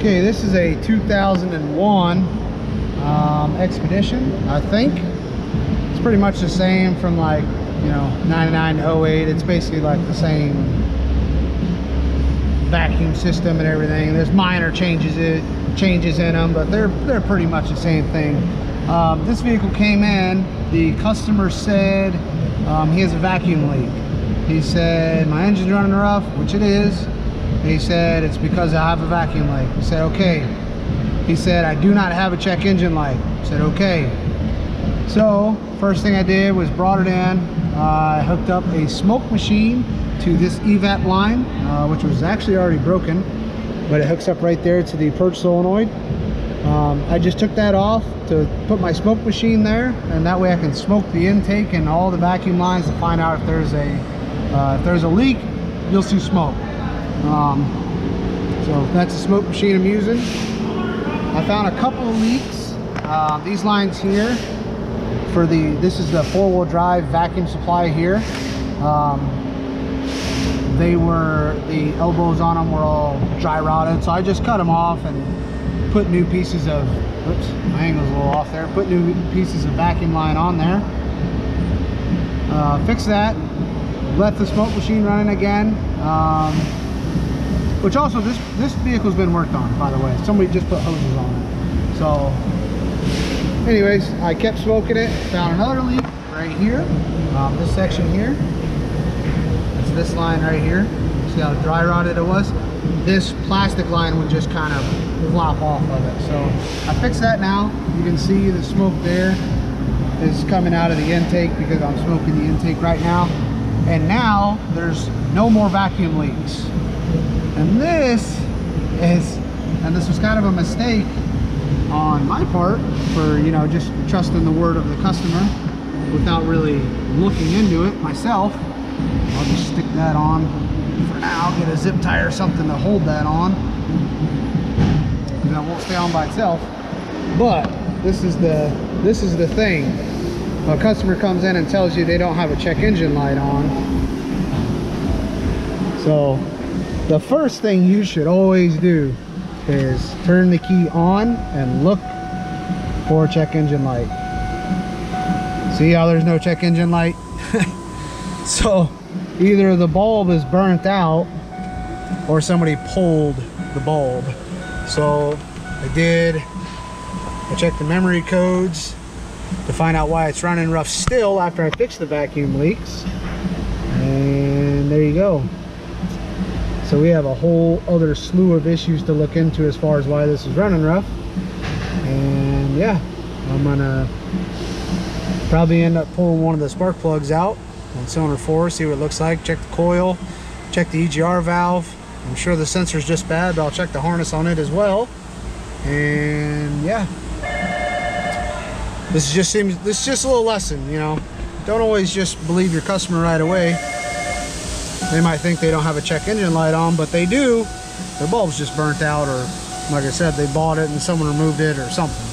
Okay, this is a 2001 Expedition, I think. It's pretty much the same from like, you know, 99 to 08. It's basically like the same vacuum system and everything. There's minor changes in them, but they're pretty much the same thing. This vehicle came in, the customer said he has a vacuum leak. He said my engine's running rough, which it is. He said it's because I have a vacuum leak. I said okay. He said I do not have a check engine light. I said okay. So first thing I did was brought it in. I hooked up a smoke machine to this EVAP line, which was actually already broken, but it hooks up right there to the purge solenoid. I just took that off to put my smoke machine there, and that way I can smoke the intake and all the vacuum lines to find out if there's a leak. You'll see smoke. So that's the smoke machine I'm using. I found a couple of leaks. These lines here for this is the 4-wheel drive vacuum supply here. The elbows on them were all dry rotted, so I just cut them off and put new pieces of, oops, my angle's a little off there, put new pieces of vacuum line on there. Fix that, left the smoke machine running again, which also this vehicle's been worked on, by the way. Somebody just put hoses on it. So anyways, I kept smoking it, found another leak right here, this section here. It's this line right here. See how dry rotted it was? This plastic line would just kind of flop off of it. So I fixed that now. You can see the smoke there is coming out of the intake because I'm smoking the intake right now. And now there's no more vacuum leaks. And this was kind of a mistake on my part for, you know, just trusting the word of the customer without really looking into it myself. I'll just stick that on for now, get a zip tie or something to hold that on, and that won't stay on by itself. But this is the thing. A customer comes in and tells you they don't have a check engine light on. So the first thing you should always do is turn the key on and look for a check engine light. See how there's no check engine light? So either the bulb is burnt out or somebody pulled the bulb. So I checked the memory codes to find out why it's running rough still after I fixed the vacuum leaks, and there you go. So we have a whole other slew of issues to look into as far as why this is running rough. And yeah, I'm gonna probably end up pulling one of the spark plugs out on cylinder 4, see what it looks like, check the coil, check the EGR valve. I'm sure the sensor's just bad, but I'll check the harness on it as well. And yeah, this is just a little lesson, you know. Don't always just believe your customer right away. They might think they don't have a check engine light on, but they do. Their bulb's just burnt out, or like I said, they bought it and someone removed it or something.